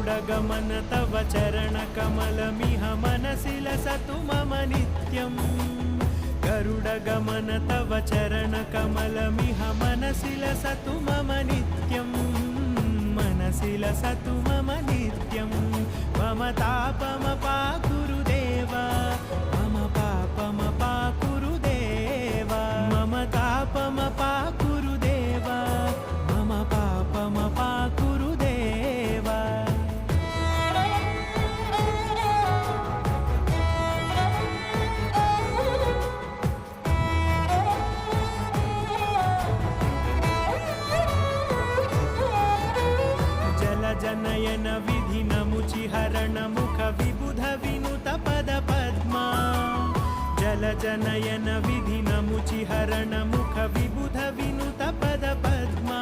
गरुडगमन तव चरणकमलमिह मनसि लसतु मम नित्यम् गरुडगमन तव चरणकमलमिह मनसि लसतु मम नित्यम् मनसि लसतु मम नित्यम् मम तापमपाकुरु देव मम पापमपाकुरु देव मम तापमपाकुरु देव मम पापमपाकुरु देव जनयन विधिनमुचिहरण मुख विबुध विनुत पद पद्मा जलजनयन विधिनमुचिहरण मुख विबुध विनुत पद पद्मा